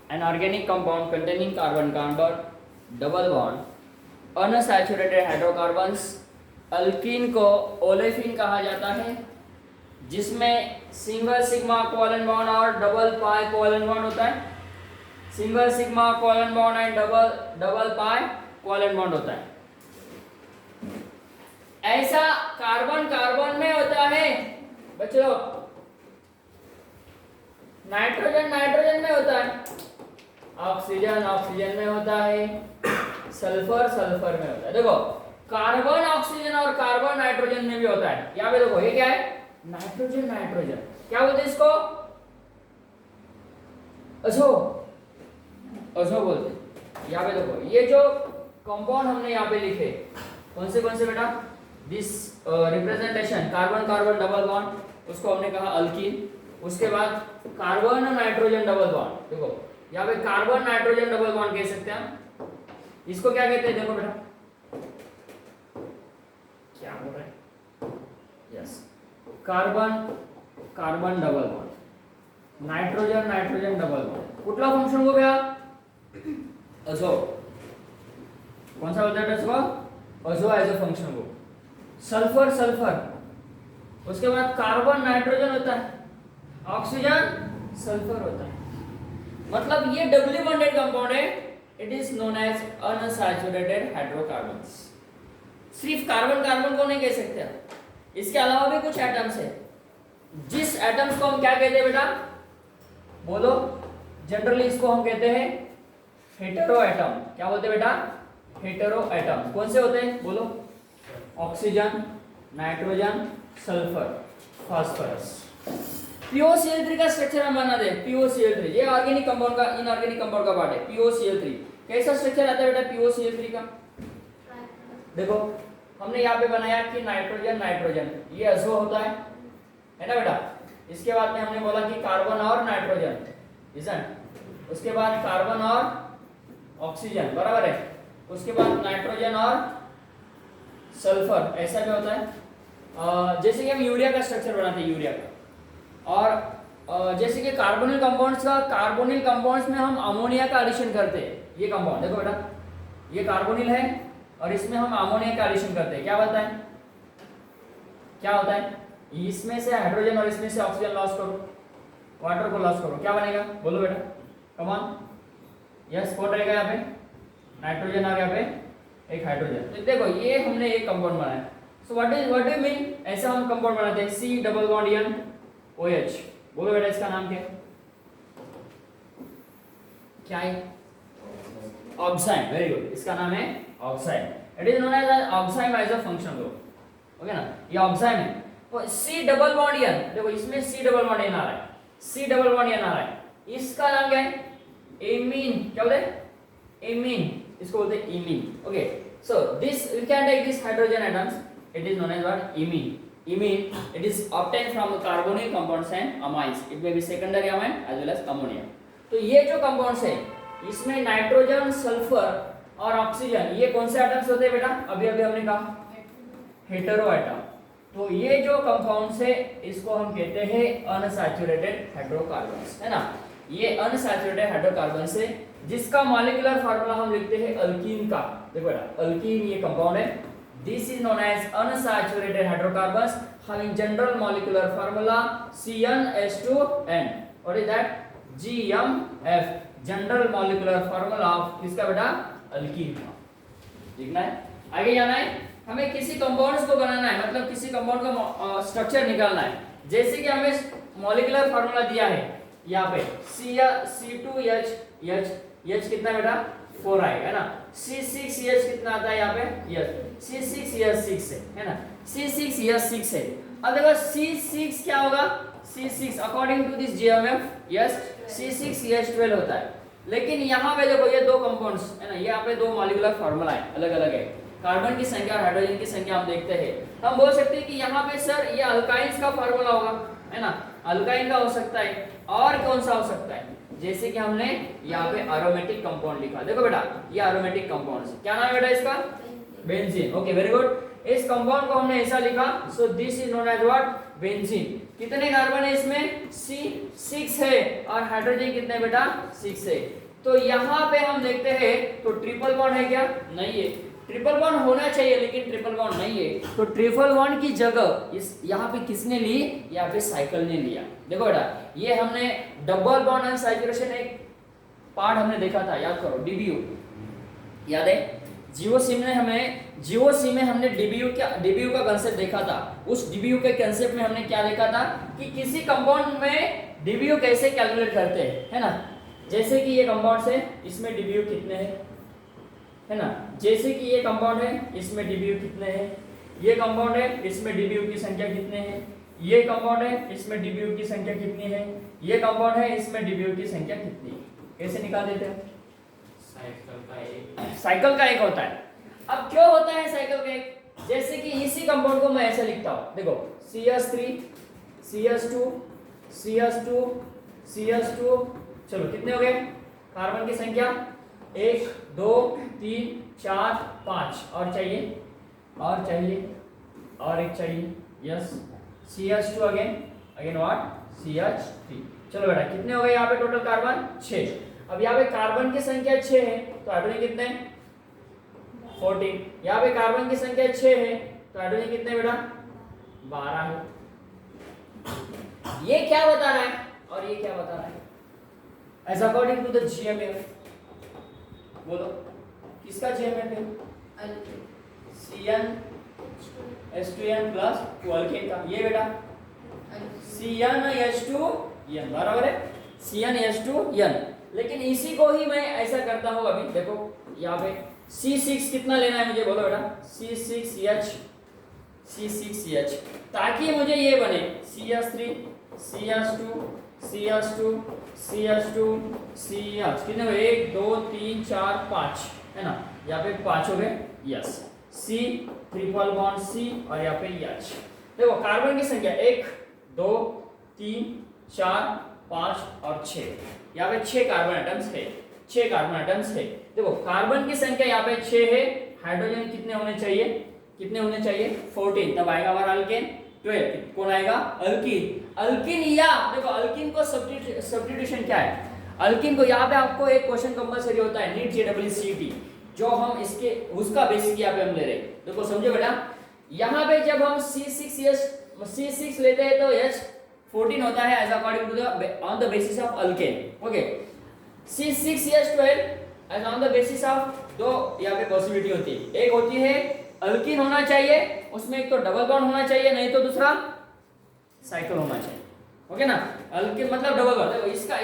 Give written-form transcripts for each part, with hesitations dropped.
An organic compound containing carbon-carbon double bond unsaturated hydrocarbons alkyne को olefin कहा जाता है, जिसमें सिंगल सिग्मा कोवेलेंट बॉन्ड और डबल पाई कोवेलेंट बॉन्ड होता है। Single sigma covalent bond and double pi covalent bond होता है। ऐसा कार्बन कार्बन में होता है बच्चों, नाइट्रोजन नाइट्रोजन में होता है, ऑक्सीजन ऑक्सीजन में होता है, सल्फर सल्फर में होता है। देखो कार्बन ऑक्सीजन और कार्बन नाइट्रोजन में भी होता है। यहाँ पे देखो ये क्या है, नाइट्रोजन नाइट्रोजन, क्या बोलते हैं इसको, अजो अजो बोलते हैं। यहाँ पे देखो ये जो कंपाउंड हमने यहाँ पे लिखे कौन से बेटा, this representation carbon carbon double bond, उसको हमने कहा अल्कीन। उसके बाद कार्बन नाइट्रोजन डबल बॉन्ड, देखो यहाँ पे कार्बन नाइट्रोजन डबल बॉन्ड कह सकते हैं हम। इसको क्या कहते हैं, देखो बेटा क्या हो रहा है, yes carbon carbon double bond, nitrogen nitrogen double bond, कुठला फंक्शन हो गया, अजो, कौन सा बोलते हैं इसको, अजो एज अ फंक्शन हो। सल्फर सल्फर, उसके बाद कार्बन नाइट्रोजन होता है, ऑक्सीजन सल्फर होता है। मतलब ये डबली बॉन्डेड कंपाउंड है, it is known as unsaturated hydrocarbons. सिर्फ कार्बन कार्बन को नहीं कह सकते, इसके अलावा भी कुछ एटम्स है, जिस एटम्स को हम क्या कहते हैं बेटा, बोलो, जनरली इसको हम कहते हैं हेटेरो एटम। क्या बोलते हैं बेटा, हेटेरो एटम। कौन से होते हैं बोलो, oxygen nitrogen sulphur phosphorus. POCl3 का स्ट्रक्चर हम बना दे, POCl3 ये ऑर्गेनिक कंपाउंड का, इनऑर्गेनिक कंपाउंड का पार्ट है। POCl3 कैसा स्ट्रक्चर आता है बेटा POCl3 का, देखो हमने यहाँ पे बनाया कि नाइट्रोजन नाइट्रोजन, ये अजो होता है ना बेटा। इसके बाद में हमने बोला कि कार्बन और नाइट्रोजन, इजंट, उसके बाद कार्बन और ऑक्सीजन, बराबर है। उसके बाद नाइट्रोजन और सल्फर, ऐसा भी होता है। जैसे कि हम यूरिया का स्ट्रक्चर बनाते हैं, यूरिया का, और जैसे कि कार्बोनिल कंपाउंड्स का, कार्बोनिल कंपाउंड्स में हम अमोनिया का एडिशन करते हैं। ये कंपाउंड देखो बेटा, ये कार्बोनिल है और इसमें हम अमोनिया का एडिशन करते हैं। क्या होता है, क्या होता है, इसमें से हाइड्रोजन और इसमें से ऑक्सीजन लॉस करो, वाटर को लॉस करो, क्या बनेगा बोलो बेटा, कम ऑन, यस कौन रहेगा यहाँ पे, नाइट्रोजन और यहाँ पे एक हाइड्रोजन। तो देखो ये हमने एक कंपाउंड बनाया। सो व्हाट डू मीन, ऐसा हम कंपाउंड बनाते हैं, C double bond N OH, बोलो बेटा इसका नाम क्या है, क्या है, ऑक्साइड। वेरी गुड, इसका नाम है oxide. It is known as oxide as a function group, okay ना, ये ऑक्साइड है। तो C डबल बॉन्ड N, देखो इसमें C डबल बॉन्ड N आ रहा है, C डबल बॉन्ड N आ रहा है, इसका नाम क्या है, एमीन। क्या बोलते हैं, एमीन, इसको बोलते हैं imine. Okay, so this we can take this hydrogen atoms, it is known as what, imine. Imine, it is obtained from carbonyl compounds and amines. It may be secondary amine as well as ammonia. तो ये जो compounds है, इसमें nitrogen sulphur और oxygen, ये कौन से atoms होते हैं बेटा, अभी अभी हमने कहा हेटेरो एटम। तो ये जो कंपाउंड्स है इसको हम कहते हैं अनसैचुरेटेड हाइड्रोकार्बन्स, है ना। ये अनसैचुरेटेड हाइड्रोकार्बन्स है जिसका मॉलिक्यूलर फार्मूला हम लिखते हैं अल्कीन का। देखो बेटा, अल्कीन ये कंपाउंड है, this is known as unsaturated hydrocarbons having general molecular formula CnH2n. What is that, GMF, general molecular formula of किसका बेटा, अल्कीन का। लिखना है, आगे जाना है, हमें किसी कंपाउंड्स को बनाना है, मतलब किसी कंपाउंड का स्ट्रक्चर निकालना है। जैसे कि हमें मॉलिक्यूलर फार्मूला दिया है यहाँ पे C2H कितना बेटा 4 आएगा, है ना। C6H कितना आता है यहाँ पे, यस C6H6 है ना, C6H6 है। अब देखो C6 क्या होगा, C6 according to this GMF, yes C6H12 होता है। लेकिन यहाँ पे देखो ये दो कंपाउंड्स है ना, यहाँ पे दो मॉलिक्यूलर फार्मूला है, अलग अलग है। कार्बन की संख्या और हाइड्रोजन की संख्या हम देखते हैं, हम बोल सकते हैं कि यहाँ पे सर ये अल्काइंस का फार्मूला होगा, है ना, अल्काइन का हो सकता है। और कौन सा हो सकता है, जैसे कि हमने यहाँ पे एरोमेटिक कंपाउंड लिखा, देखो बेटा ये एरोमेटिक कंपाउंड है, क्या नाम है बेटा इसका, बेंजीन। ओके वेरी गुड, इस कंपाउंड को हमने ऐसा लिखा, so this is known as what, benzene. कितने कार्बन है इसमें? C6 है और हाइड्रोजन कितने बेटा? 6 है। तो यहाँ पे हम देखते हैं तो ट्रिपल बॉन्ड है क्या? नहीं है। ट्रिपल बॉन्ड होना चाहिए लेकिन ट्रिपल बॉन्ड नहीं है। तो ट्रिपल बॉन्ड की जगह इस यहाँ पे किसने ली? यहाँ पे साइकिल ने लिया। देखो बेटा, ये हमने डबल बॉन्ड अनसैचुरेशन एक पार्ट हमने देखा था, याद करो, डीबीयू याद है? जियो सिम में हमने डीबीयू का कांसेप्ट देखा था। उस डीबीयू के कांसेप्ट में हमने क्या देखा था कि किसी कंपाउंड में डीबीयू कैसे कैलकुलेट करते हैं, है ना? जैसे कि ये कंपाउंड है, इसमें डीबीयू कितने हैं, है ना? जैसे कि ये कंपाउंड है, इसमें डीबीयू कितने हैं? ये कंपाउंड है, इसमें डीबीयू की संख्या कितने हैं? ये कंपाउंड है, इसमें डीबीयू की संख्या कितनी है? ये कंपाउंड है, इसमें डीबीयू की संख्या कितनी है? कैसे निकाल देते हैं? साइकिल का एक होता है। अब क्यों होता है साइकिल का एक? जैसे कि इसी कंपाउंड को मैं ऐसे लिखता हूं, देखो CH3 CH2 CH2 CH2, चलो कितने हो गए कार्बन की संख्या? 1 2 3 4 5, और चाहिए और एक चाहिए, yes CH2 again what? CH3। चलो बेटा कितने हो गए यहाँ पे टोटल कार्बन? 6। अब यहाँ पे कार्बन की संख्या 6 है तो हाइड्रोजन कितने? 14। यहाँ पे कार्बन की संख्या 6 है तो हाइड्रोजन कितने बेटा? 12 है। ये क्या बता रहा है और ये क्या बता रहा है? As according to the GMF, बोलो किसका GMF है? CnH2n प्लस 2 अल्केन का। ये बेटा CnH2n बराबर है, CnH2n। लेकिन इसी को ही मैं ऐसा करता हूँ। अभी देखो यहाँ पे C6 कितना लेना है मुझे, बोलो बेटा? C6H, ताकि मुझे ये बने CH3 CH2 CH2 CH2 CH, कितने हुए? 1 2 3 4 5, है ना? यहाँ पे 5 हो गए, yes. C triple bond C और यहाँ पे H। देखो कार्बन की संख्या 1 2 3 4 5 और 6, यहाँ पे 6 कार्बन एटम्स है, 6 कार्बन एटम्स है। देखो कार्बन की संख्या यहाँ पे 6 है, हाइड्रोजन कितने होने चाहिए? 14, तब आएगा हमारा अल्केन। 12 कौन आएगा? अल्कीन या देखो अल्कीन को सब्स्टिट्यूशन क्या है? अल्कीन को यहाँ पे आपको एक क्वेश्चन कंपलसरी होता है, नीट JEE, जो हम इसके उसका बेसिक यहाँ पे हम ले रहे हैं। देखो समझो बेटा, यहाँ पे जब हम C6 लेते हैं तो H14 होता है as according to the on the basis of alkane. Okay, C6H12 as on the basis of दो यहाँ पे पॉसिबिलिटी होती है। एक होती है अल्कीन होना चाहिए, उसमें एक तो डबल बॉन्ड होना चाहिए, नहीं तो दूसरा साइकिल होना चाहिए। ओके ना? अल्कीन मतलब डबल बॉन्ड। देखो इसका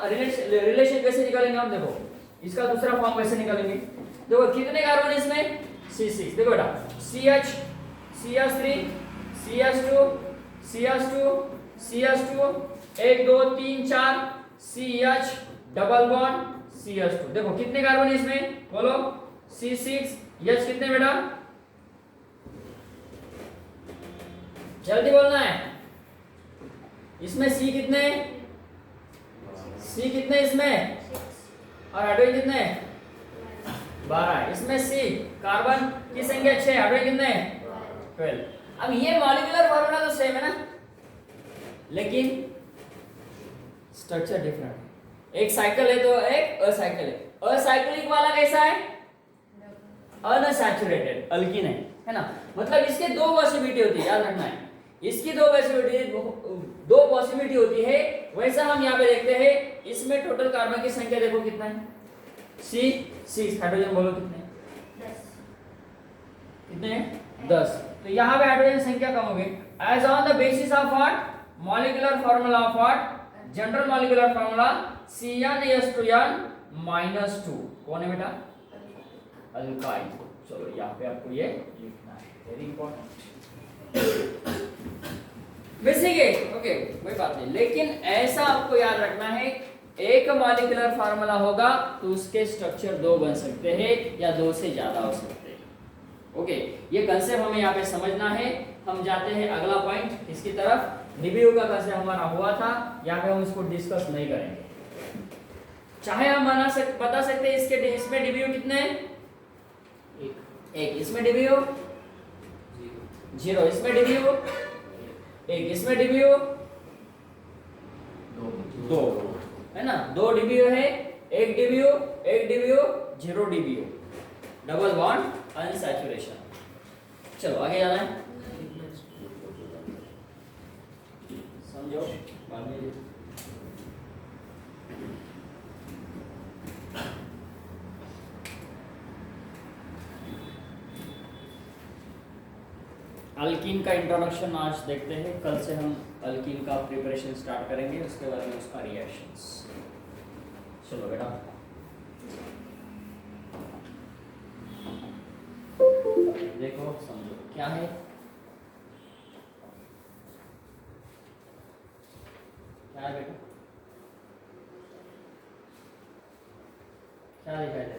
रिलेशन कैसे निकालेंगे हम? देखो इसका दूसरा फॉर्म कैसे निकालेंगे? देखो कितने कार्बन इसमें? C6। देखो बेटा CH CH3 CH2 CH2 CH2 1 2 3 4 CH double bond CH2। देखो कितने कार्बन इसमें? बोलो C6 H कितने बेटा? जल्दी बोलना है। इसमें C कितने? C कितने इसमें? और हाइड्रोजन कितने? 12। इसमें C कार्बन की संख्या 6, हाइड्रोजन कितने? 12। अब ये मॉलिक्यूलर फार्मूला तो सेम है ना, लेकिन स्ट्रक्चर डिफरेंट है। एक साइकिल है तो एक असाइकिल है। असाइक्लिक वाला कैसा है? अनसैचुरेटेड अल्कीन है ना? मतलब इसके दो पॉसिबिलिटी होती है, याद रखना है। इसकी दो पॉसिबिलिटी होती है। वैसा हम यहाँ पे देखते हैं, इसमें टोटल कार्बन की संख्या देखो कितना है? C6। हाइड्रोजन बोलो कितने? 10। तो यहाँ पे हाइड्रोजन संख्या कम हो गई। As on the basis of what? Molecular formula of what? General molecular formula CnH2n -2 कौन है बेटा? अल्काइल। चलो यहाँ पे आपको ये लिखना है, वेरी इंपॉर्टेंट। बेसिक है, ओके कोई बात नहीं, लेकिन ऐसा आपको याद रखना है, एक मॉलिक्यूलर फार्मूला होगा तो उसके स्ट्रक्चर दो बन सकते हैं या दो से ज्यादा हो सकते हैं। ओके, ये कंसेप्ट हमें यहाँ पे समझना है। हम जाते हैं अगला पॉइंट इसकी तरफ। रिव्यू का कंसेप्ट हमारा हुआ था, यहाँ पे हम इसको डिस्कस नहीं करेंगे। चाहे हम बता सकते हैं इसमें रिव्यू कितने? एक। इसमें रिव्यू 0, इसमें रिव्यू एक, इसमें डीबीयू दो, है ना, 2 डीबीयू है, एक DBU 0 DBU, double bond unsaturation. चलो आगे जाना है, समझो बाद में। अल्कीन का इंट्रोडक्शन आज देखते हैं, कल से हम अल्कीन का प्रिपरेशन स्टार्ट करेंगे, उसके बाद में उसका रिएक्शंस। चलो बेटा, देखो समझो क्या है, क्या है बेटा, क्या दिखाई दे?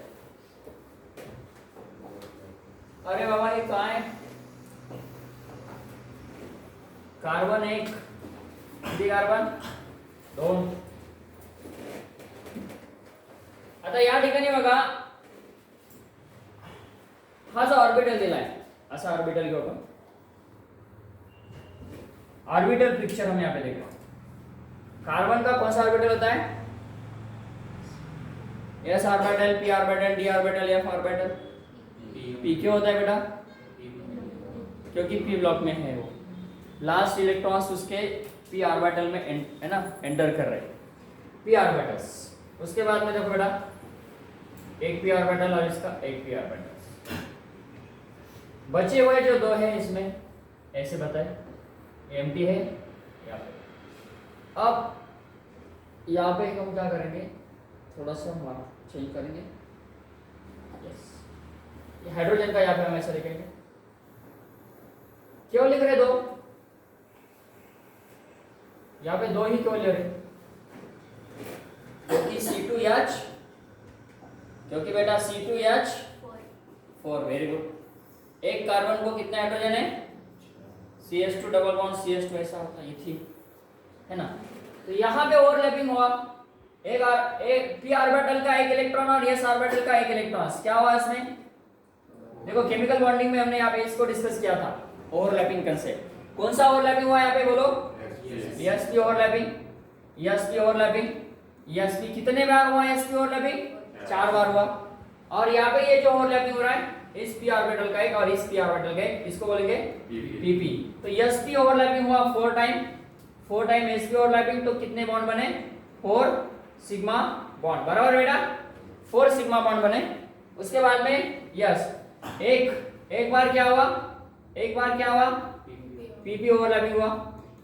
अरे बाबा ये कहाँ है? कार्बन 1, किती कार्बन 2। आता या ठिकाणी बघा, हा जो ऑर्बिटल दिलाय, असा ऑर्बिटल घेऊ आपण, ऑर्बिटल पिक्चर हम यहाँ पे देख रहे हैं। कार्बन का कौन सा ऑर्बिटल होता है? S orbital, P orbital, D orbital, F orbital. P क्यों होता है बेटा? क्योंकि पी ब्लॉक में है, वो लास्ट इलेक्ट्रॉन्स उसके पी ऑर्बिटल में है ना, एंटर कर रहे हैं, पी ऑर्बिटल्स। उसके बाद में देखो बेटा, एक पी ऑर्बिटल और इसका एक पी ऑर्बिटल, बचे हुए जो 2 है इसमें ऐसे बताए, एम्प्टी है यहाँ पे। अब यहाँ पे हम क्या करेंगे, थोड़ा सा हम चेंज करेंगे, यस, ये हाइड्रोजन का यहाँ पे हम ऐसा लिखेंगे। क्यों लिख रहे 2? यहाँ पे 2 ही क्यों ले रहे? क्योंकि C2H, क्योंकि बेटा C2H4, वेरी गुड। एक कार्बन को कितने हाइड्रोजन है? CH2 डबल बॉन्ड CH2 ऐसा होता है, ये है ना। तो यहाँ पे ओवरलैपिंग हुआ, एक पी ऑर्बिटल का एक इलेक्ट्रॉन और एस ऑर्बिटल का एक इलेक्ट्रॉन, क्या हुआ इसमें? देखो केमिकल बॉन्डिंग में हमने यहाँ पे इसको डिस्कस किया था, ओवरलैपिंग कंसेप्ट। कौन सा ओवरलैपिंग हुआ यहाँ पे बोलो? SP overlapping, SP overlapping, SP कितने बार हुआ? एसपी ओवरलैपिंग 4 बार हुआ। और यहाँ पे ये जो ओवरलैपिंग हो रहा है, इस पी ऑर्बिटल का एक और इस पी ऑर्बिटल का एक, इसको बोलेंगे पीपी। तो एसपी ओवरलैपिंग हुआ 4 टाइम एसपी ओवरलैपिंग, तो कितने बॉन्ड बने? 4 सिग्मा बॉन्ड, बराबर बेटा, 4 सिग्मा बॉन्ड बने। उसके बाद में यस, एक बार क्या हुआ? पीपी ओवरलैपिंग हुआ,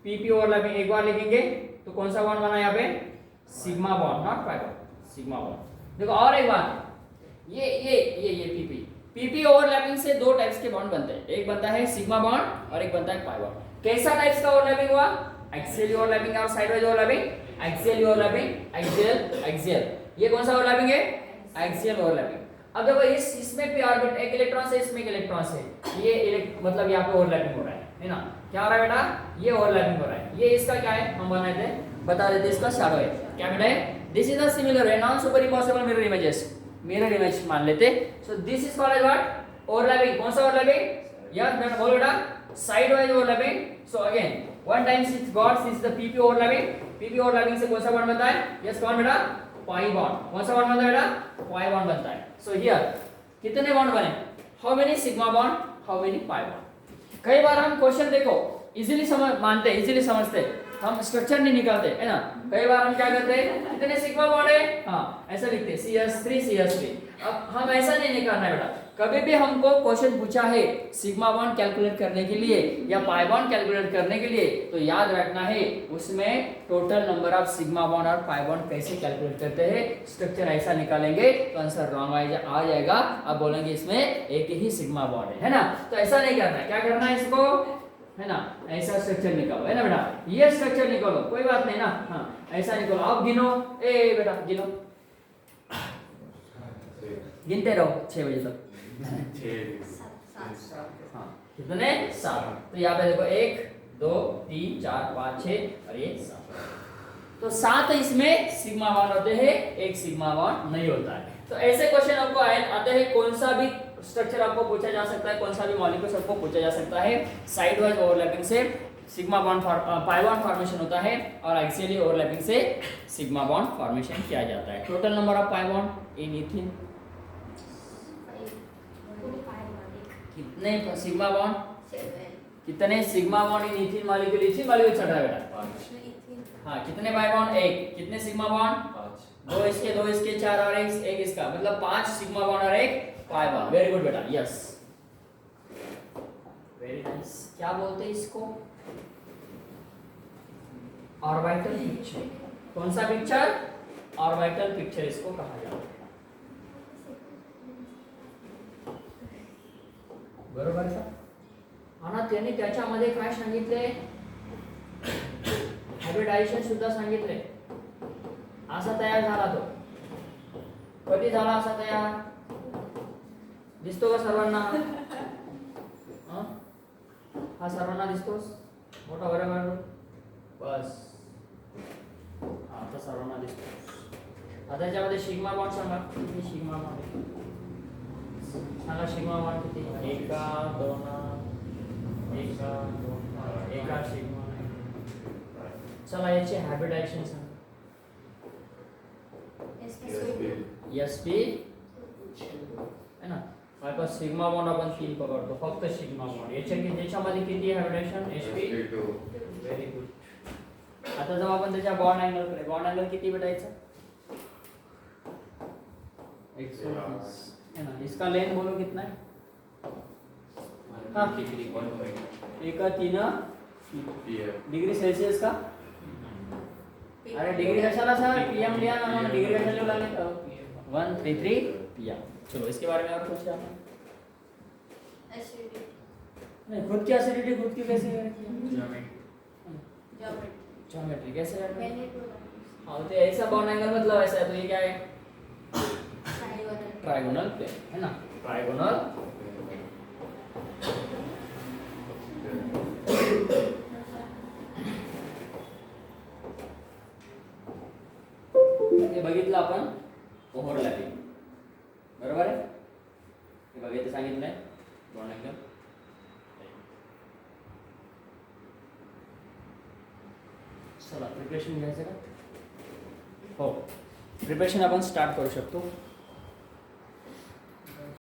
पीपी ओवरलैपिंग एक बार लिखेंगे तो कौन सा बॉन्ड बना यहाँ पे? Sigma bond, not pi bond, sigma bond. देखो और एक बात, ये पीपी ओवरलैपिंग से 2 टाइप्स के बॉन्ड बनते हैं, एक बनता है सिग्मा बॉन्ड और एक बनता है पाई बॉन्ड। कैसा टाइप्स का ओवरलैपिंग हुआ? एक्सियल ओवरलैपिंग और sideways overlapping. Axial overlapping, axial, ये कौन सा ओवरलैपिंग है? Axial overlapping. अब देखो इसमें पी ऑर्बिटल एक इलेक्ट्रॉन से, इसमें एक इलेक्ट्रॉन से, ये मतलब यहाँ पे ओवरलैपिंग हो रहा है ना। क्या हो रहा है बेटा? ये ओवरलैपिंग हो रहा है। ये इसका क्या है, हम बनाए थे, बता देते, इसका शैडो है। क्या बेटा है? दिस इज द सिमिलर है, non super impossible mirror images, mirror image मान लेते। So this is called as what? Overlapping. कौन सा ओवरलैपिंग? यस बेटा, बोलो बेटा, sidewise overlapping. So again one time six gods is the PP overlapping. PP overlapping से कौन सा बॉन्ड बनता है? यस कौन बेटा? Pi bond. कौन सा बॉन्ड बनता है बेटा? पाई बॉन्ड बनता है। सो हियर कितने बॉन्ड बने? How many sigma bond, how many pi bond. कई बार हम क्वेश्चन देखो इजीली मानते, इजीली समझते, हम स्ट्रक्चर नहीं निकालते, है ना। कई बार हम क्या करते हैं, कितने सिग्मा बॉन्ड है, हाँ ऐसा लिखते हैं CH3। अब हम ऐसा नहीं निकालना है बेटा। कभी भी हमको क्वेश्चन पूछा है सिग्मा बॉन्ड कैलकुलेट करने के लिए या पाई बॉन्ड कैलकुलेट करने के लिए, तो याद रखना है उसमें total number of sigma bond और पाई बॉन्ड कैसे कैलकुलेट करते हैं। स्ट्रक्चर ऐसा निकालेंगे तो आंसर रॉन्ग आ जाएगा। अब बोलेंगे इसमें एक ही सिग्मा बॉन्ड है ना। तो ऐसा नहीं करना है, क्या करना है इसको, है ना, ऐसा स्ट्रक्चर निकालो, है ना बेटा, ये स्ट्रक्चर निकालो, कोई बात नहीं ना, हाँ ऐसा निकालो। आप गिनो, ए बेटा गिनो, गिनते रहो 6 बजे तक। हाँ कितने? 7। तो यहाँ पे देखो 1 2 3 4 5 6 और ये 7। तो 7 इसमें सिग्मा बॉन्ड होते हैं, एक सिग्मा बॉन्ड नहीं होता है। तो ऐसे क्वेश्चन आपको आते हैं, कौन सा भी स्ट्रक्चर आपको पूछा जा सकता है, कौन सा भी मॉलिक्यूल आपको पूछा जा सकता है साइड वाइज ओवरलैपिंग से sigma bond pi bond formation होता है और एक्सियली ओवरलैपिंग से सिग्मा बॉन्ड फॉर्मेशन किया जाता है। Total number of pi bond in ethene कितने सिग्मा बॉन्ड, कितने sigma bond in ethene molecule, ethene molecule चल रहा है बेटा। हाँ कितने पाई बॉन्ड, एक, कितने सिग्मा बॉन्ड, 5, दो इसके 4 और एक इसका, मतलब 5 सिग्मा बॉन्ड और एक पाई बॉन्ड। वेरी गुड बेटा, यस वेरी नाइस। क्या बोलते हैं इसको, ऑर्बिटल पिक्चर। कौन सा पिक्चर, ऑर्बिटल पिक्चर इसको कहा जाता है। बरोबर का? आणि त्यांनी त्याच्यामध्ये काय सांगितले, हायब्रिडायझेशन सुद्धा सांगितले। असा तयार झाला तो, कधी झाला असा तयार, दिसतो का सर्वांना? हा सर्वांना दिसतोस, मोठा बरोबर बस, आता सर्वांना दिसतो। आता याच्यामध्ये सिग्मा बॉन्ड सांगा, किती सिग्मा बॉन्ड सांगा, सिग्मा बॉन्ड किती, एका दोन एका सिग्मा। चला याचे हायब्रिडायझेशन सांगा, sp है ना, माझ्या पास सिग्मा बॉन्ड आपण 3 पकडतो, फक्त सिग्मा बॉन्ड। याच्यामध्ये किती हायब्रिडायझेशन, sp2। Very good. आता जेव्हा आपण त्याच्या बॉन्ड अँगल कडे, बॉन्ड अँगल किती भेटायचं, 130 है ना। इसका लेंथ बोलो कितना है, हाँ 103 डिग्री सेल्सियस का। अरे डिग्री कशाला सर, पीएम लिया ना हमने, डिग्री कशाला लाने 133 पीएम। चलो इसके बारे में और कुछ जानना, एसिडिटी नहीं, खुद की एसिडिटी खुद की कैसे ज्योमेट्री कैसे है। हाँ तो ऐसा बॉन्ड एंगल मतलब ऐसा है, तो ये क्या है, ट्राइगोनल प्लेन है ना, ट्राइगोनल। हे बघितलं आपण ओव्हरलॅपिंग, बरोबर आहे, हे बघितलं सांगितलंय बॉन्ड एंगल। चला प्रिपरेशन घ्यायचं का, हो प्रिपरेशन आपण स्टार्ट करू शकतो।